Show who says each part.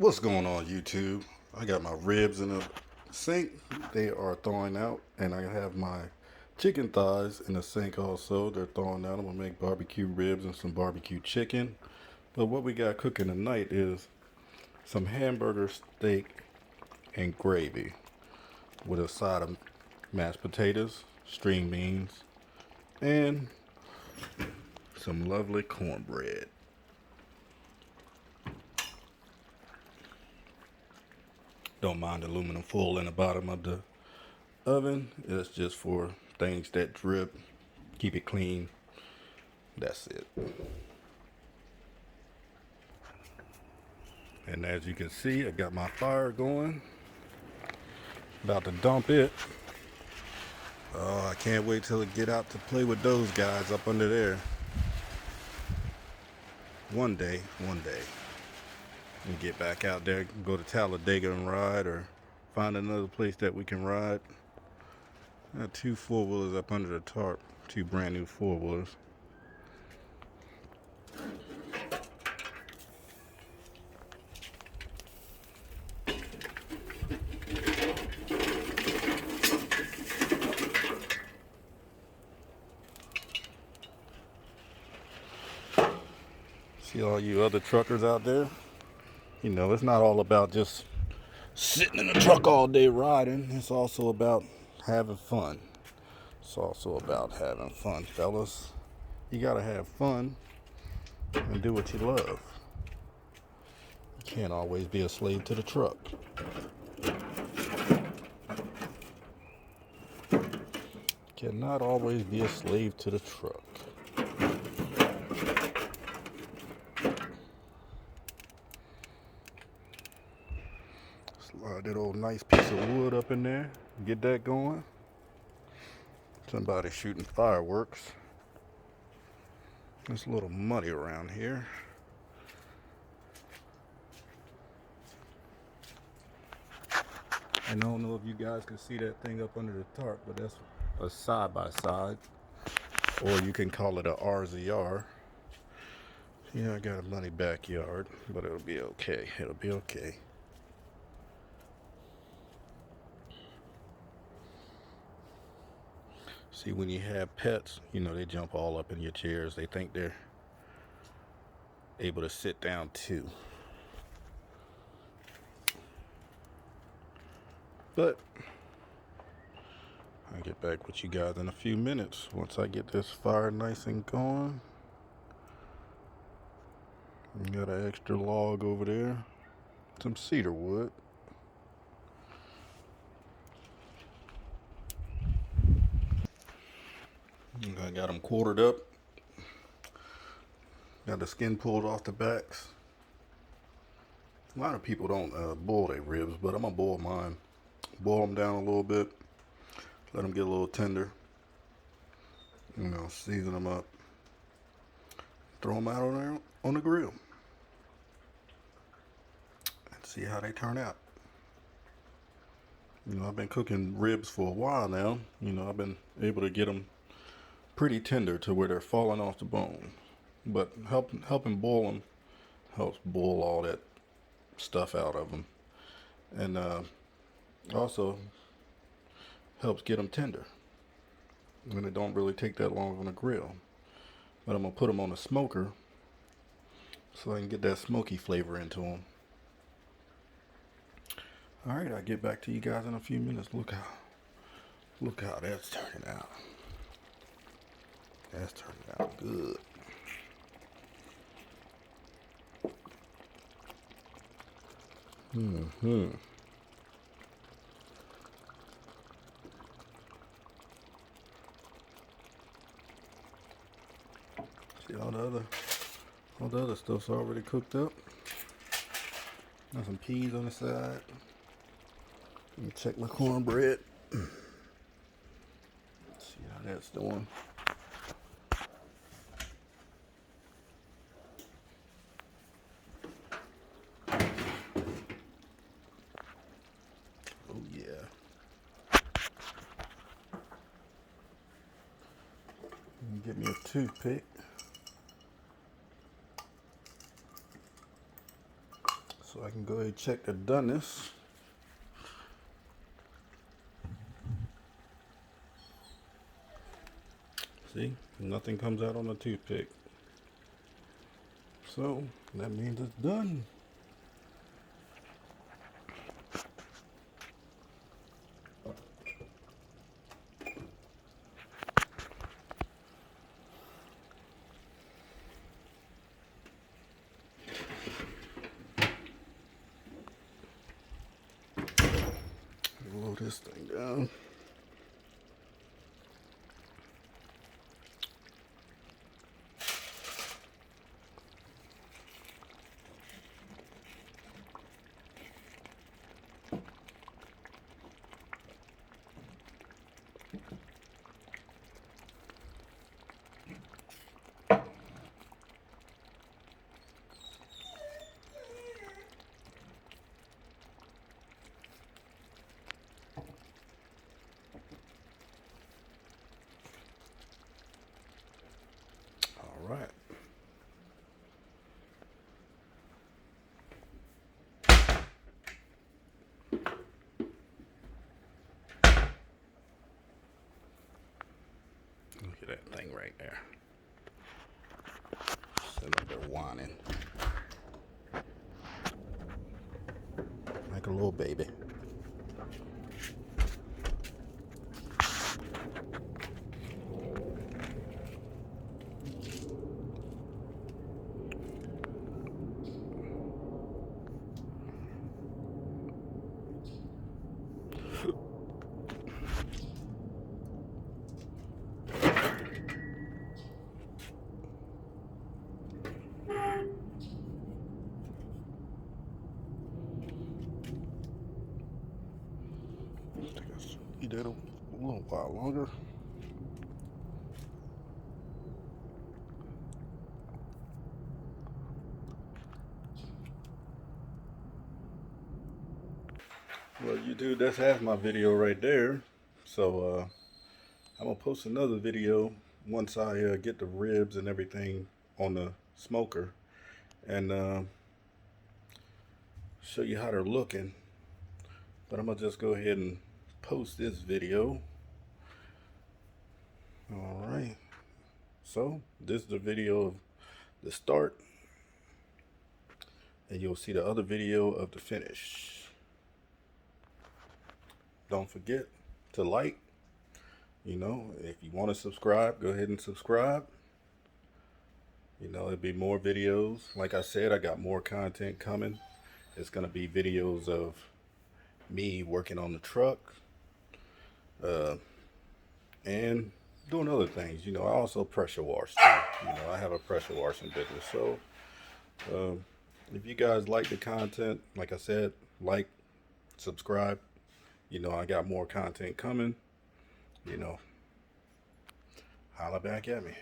Speaker 1: What's going on, YouTube? I got my ribs in the sink. They are thawing out, and I have my chicken thighs in the sink also. They're thawing out. I'm gonna make barbecue ribs and some barbecue chicken. But what we got cooking tonight is some hamburger steak and gravy with a side of mashed potatoes, string beans, and some lovely cornbread. Don't mind the aluminum foil in the bottom of the oven. It's just for things that drip. Keep it clean. That's it. And as you can see, I got my fire going. About to dump it. Oh, I can't wait till I get out to play with those guys up under there. One day. And get back out there, go to Talladega and ride, or find another place that we can ride. I got two four-wheelers up under the tarp. Two brand new four-wheelers. See all you other truckers out there? You know, it's not all about just sitting in the truck all day riding. It's also about having fun. It's also about having fun, fellas. You gotta have fun and do what you love. You can't always be a slave to the truck. Cannot always be a slave to the truck. Slide that old nice piece of wood up in there. Get that going. Somebody shooting fireworks. It's a little muddy around here. I don't know if you guys can see that thing up under the tarp, but that's a side-by-side, or you can call it a RZR. Yeah, I got a muddy backyard, but it'll be okay. It'll be okay. See, when you have pets, you know, they jump all up in your chairs. They think they're able to sit down too. But I'll get back with you guys in a few minutes once I get this fire nice and going. Got an extra log over there, some cedar wood. I got them quartered up. Got the skin pulled off the backs. A lot of people don't boil their ribs, but I'm gonna boil mine. Boil them down a little bit. Let them get a little tender. You know, season them up. Throw them out on the grill. And see how they turn out. You know, I've been cooking ribs for a while now. You know, I've been able to get them pretty tender to where they're falling off the bone. But helping boil them helps boil all that stuff out of them. And also helps get them tender. And it don't really take that long on the grill. But I'm going to put them on a smoker so I can get that smoky flavor into them. Alright, I'll get back to you guys in a few minutes. Look how that's turning out. That's turning out good. See all the other stuff's already cooked up. Got some peas on the side. Let me check my cornbread. See how that's doing. Oh yeah. Get me a toothpick. So I can go ahead check the doneness. See, nothing comes out on the toothpick. So that means it's done. Load this thing down. All right. Look at that thing right there. Sitting up there whining. Like a little baby. He did a little while longer. Well, YouTube, that's half my video right there. So I'm gonna post another video once I get the ribs and everything on the smoker, and show you how they're looking. But I'm gonna just go ahead and post this video. All right. So this is the video of the start, and you'll see the other video of the finish. Don't forget to like. You know, if you want to subscribe, go ahead and subscribe. You know, there'll be more videos. Like I said, I got more content coming. It's going to be videos of me working on the truck and doing other things. You know, I also pressure wash too. You know, I have a pressure washing business. So if you guys like the content, like I said, like, subscribe. You know, I got more content coming. You know, holla back at me.